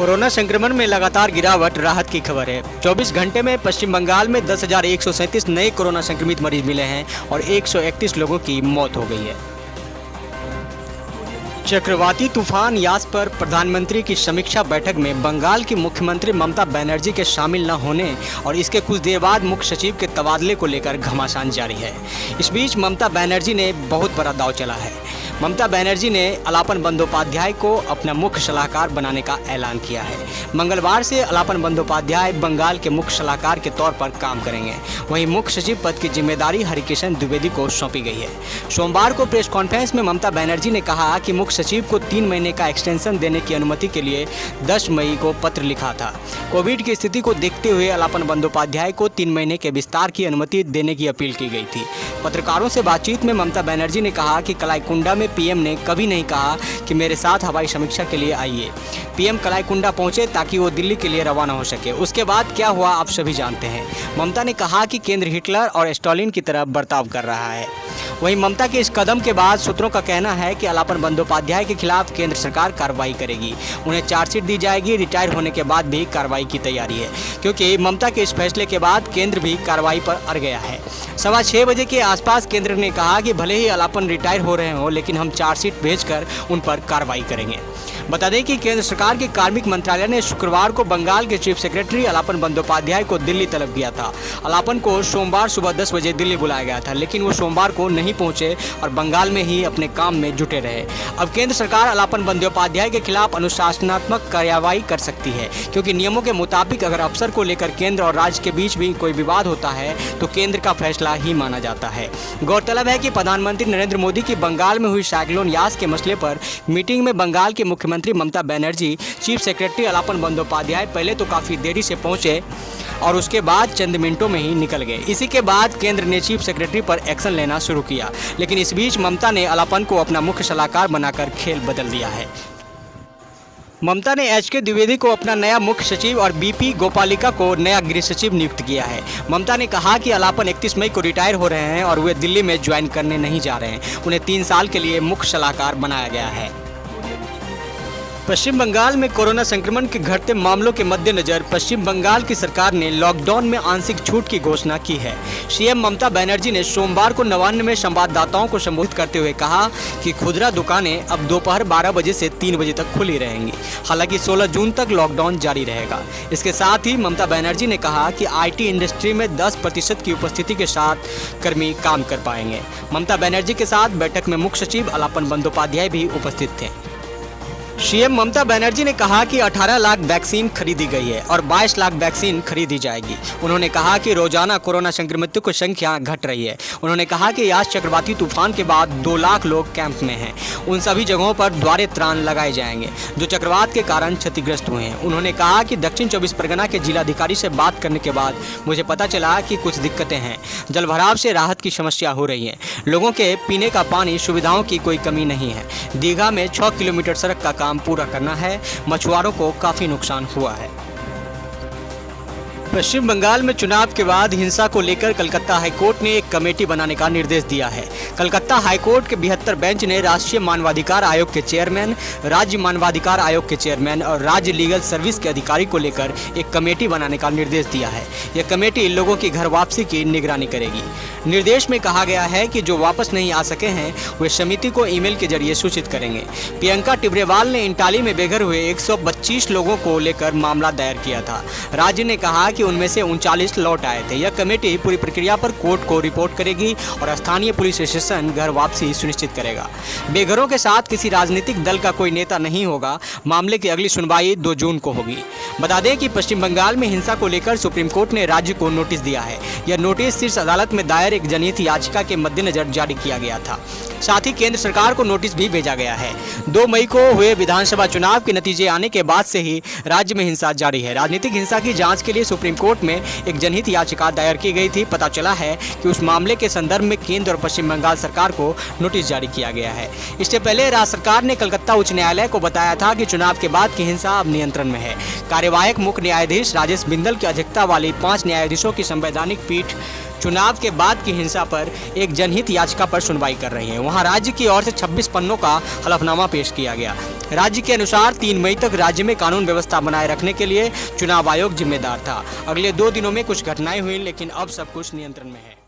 Corona संक्रमण में लगातार गिरावट, राहत की खबर है। 24 घंटे में पश्चिम बंगाल में 10,137 नए कोरोना संक्रमित मरीज मिले हैं और 131 लोगों की मौत हो गई है। चक्रवाती तूफान यास पर प्रधानमंत्री की समीक्षा बैठक में बंगाल की मुख्यमंत्री ममता बनर्जी के शामिल न होने और इसके कुछ देर बाद मुख्य सचिव के तबादले को लेकर घमासान जारी है। इस बीच ममता बनर्जी ने बहुत बड़ा दांव चला है। ममता बनर्जी ने अलापन बंदोपाध्याय को अपना मुख्य सलाहकार बनाने का ऐलान किया है। मंगलवार से अलापन बंदोपाध्याय बंगाल के मुख्य सलाहकार के तौर पर काम करेंगे। वहीं मुख्य सचिव पद की जिम्मेदारी हरिकिशन द्विवेदी को सौंपी गई है। सोमवार को प्रेस कॉन्फ्रेंस में ममता बनर्जी ने कहा कि मुख्य सचिव को 3 महीने का एक्सटेंशन देने की अनुमति के लिए 10 मई को पत्र लिखा था। कोविड की स्थिति को देखते हुए अलापन बंदोपाध्याय को 3 महीने के विस्तार की अनुमति देने की अपील की गई थी। पत्रकारों से बातचीत में ममता बनर्जी ने कहा कि कलाईकुंडा में पीएम ने कभी नहीं कहा कि मेरे साथ हवाई समीक्षा के लिए आइए। पीएम कलाईकुंडा पहुंचे ताकि वो दिल्ली के लिए रवाना हो सके। उसके बाद क्या हुआ आप सभी जानते हैं। ममता ने कहा कि केंद्र हिटलर और स्टालिन की तरह बर्ताव कर रहा है। वहीं ममता के इस कदम के बाद सूत्रों का कहना है कि अलापन बंदोपाध्याय के खिलाफ केंद्र सरकार कार्रवाई करेगी। उन्हें चार्जशीट दी जाएगी। रिटायर होने के बाद भी कार्रवाई की तैयारी है, क्योंकि ममता के इस फैसले के बाद केंद्र भी कार्रवाई पर अड़ गया है। 6:15 बजे के आसपास केंद्र ने कहा कि भले ही अलापन रिटायर हो रहे हों, लेकिन हम चार्जशीट भेजकर उन पर कार्रवाई करेंगे। बता दें कि केंद्र सरकार के कार्मिक मंत्रालय ने शुक्रवार को बंगाल के चीफ सेक्रेटरी अलापन बंदोपाध्याय को दिल्ली तलब किया था। अलापन को सोमवार सुबह 10 बजे दिल्ली बुलाया गया था, लेकिन वो सोमवार को नहीं पहुंचे और बंगाल में ही अपने काम में जुटे रहे। अब केंद्र सरकार अलापन बंदोपाध्याय के खिलाफ अनुशासनात्मक कार्रवाई कर सकती है, क्योंकि नियमों के मुताबिक अगर अफसर को लेकर केंद्र और राज्य के बीच भी कोई विवाद होता है तो केंद्र का फैसला ही माना जाता है। गौरतलब है कि प्रधानमंत्री नरेंद्र मोदी की बंगाल में हुई साइक्लोन यास के मसले पर मीटिंग में बंगाल के मुख्यमंत्री ममता बनर्जी, चीफ सेक्रेटरी अलापन बंदोपाध्याय पहले तो काफ़ी देरी से पहुंचे और उसके बाद चंद मिनटों में ही निकल गए। इसी के बाद केंद्र ने चीफ सेक्रेटरी पर एक्शन लेना शुरू किया, लेकिन इस बीच ममता ने अलापन को अपना मुख्य सलाहकार बनाकर खेल बदल दिया है। ममता ने HK द्विवेदी को अपना नया मुख्य सचिव और BP गोपालिका को नया गृह सचिव नियुक्त किया है। ममता ने कहा कि अलापन 31 मई को रिटायर हो रहे हैं और वे दिल्ली में ज्वाइन करने नहीं जा रहे हैं। उन्हें 3 साल के लिए मुख्य सलाहकार बनाया गया है। पश्चिम बंगाल में कोरोना संक्रमण के घटते मामलों के मद्देनजर पश्चिम बंगाल की सरकार ने लॉकडाउन में आंशिक छूट की घोषणा की है। सीएम ममता बनर्जी ने सोमवार को नवान्न में संवाददाताओं को संबोधित करते हुए कहा कि खुदरा दुकानें अब दोपहर 12 बजे से 3 बजे तक खुली रहेंगी। हालांकि 16 जून तक लॉकडाउन जारी रहेगा। इसके साथ ही ममता बनर्जी ने कहा कि IT इंडस्ट्री में 10% की उपस्थिति के साथ कर्मी काम कर पाएंगे। ममता बनर्जी के साथ बैठक में मुख्य सचिव अलापन बंदोपाध्याय भी उपस्थित थे। सीएम ममता बनर्जी ने कहा कि 18 लाख वैक्सीन खरीदी गई है और 22 लाख वैक्सीन खरीदी जाएगी। उन्होंने कहा कि रोजाना कोरोना संक्रमितों की संख्या घट रही है। उन्होंने कहा कि यास चक्रवाती तूफान के बाद 2 लाख लोग कैंप में हैं। उन सभी जगहों पर द्वारे त्राण लगाए जाएंगे जो चक्रवात के कारण क्षतिग्रस्त हुए हैं। उन्होंने कहा कि दक्षिण 24 परगना के जिलाधिकारी से बात करने के बाद मुझे पता चला कि कुछ दिक्कतें हैं। जलभराव से राहत की समस्या हो रही है। लोगों के पीने का पानी सुविधाओं की कोई कमी नहीं है। दीघा में 6 किलोमीटर सड़क का काम पूरा करना है। मछुआरों को काफी नुकसान हुआ है। पश्चिम बंगाल में चुनाव के बाद हिंसा को लेकर कलकत्ता हाईकोर्ट ने एक कमेटी बनाने का निर्देश दिया है। कलकत्ता हाईकोर्ट के 72 बेंच ने राष्ट्रीय मानवाधिकार आयोग के चेयरमैन, राज्य मानवाधिकार आयोग के चेयरमैन और राज्य लीगल सर्विस के अधिकारी को लेकर एक कमेटी बनाने का निर्देश दिया है। यह कमेटी लोगों की घर वापसी की निगरानी करेगी। निर्देश में कहा गया है कि जो वापस नहीं आ सके हैं वे समिति को ईमेल के जरिए सूचित करेंगे। प्रियंका टिब्रेवाल ने इंटाली में बेघर हुए 125 लोगों को लेकर मामला दायर किया था। राज्य ने कहा कि उनमें से 39 लौट आए थे। यह कमेटी पूरी प्रक्रिया पर कोर्ट को रिपोर्ट करेगी और स्थानीय पुलिस स्टेशन घर वापसी सुनिश्चित करेगा। बेघरों के साथ किसी राजनीतिक दल का कोई नेता नहीं होगा। मामले की अगली सुनवाई 2 जून को होगी। बता दें कि पश्चिम बंगाल में हिंसा को लेकर सुप्रीम कोर्ट ने राज्य को नोटिस दिया है। यह नोटिस शीर्ष अदालत में दायर एक जनहित याचिका के मद्देनजर जारी किया गया था। साथ ही केंद्र सरकार को नोटिस भी भेजा गया है। 2 मई को हुए विधानसभा चुनाव के नतीजे आने के बाद से ही राज्य में हिंसा जारी है। राजनीतिक हिंसा की जांच के लिए सुप्रीम कोर्ट में एक जनहित याचिका दायर की गई थी। पता चला है कि उस मामले के संदर्भ में केंद्र और पश्चिम बंगाल सरकार को नोटिस जारी किया गया है। इससे पहले राज्य सरकार ने कलकत्ता उच्च न्यायालय को बताया था कि चुनाव के बाद की हिंसा अब नियंत्रण में है। कार्यवाहक मुख्य न्यायाधीश राजेश बिंदल की अध्यक्षता वाली 5 न्यायाधीशों की संवैधानिक पीठ चुनाव के बाद की हिंसा पर एक जनहित याचिका पर सुनवाई कर रही है। वहां राज्य की ओर से 26 पन्नों का हलफनामा पेश किया गया। राज्य के अनुसार 3 मई तक राज्य में कानून व्यवस्था बनाए रखने के लिए चुनाव आयोग जिम्मेदार था। अगले 2 दिनों में कुछ घटनाएं हुई, लेकिन अब सब कुछ नियंत्रण में है।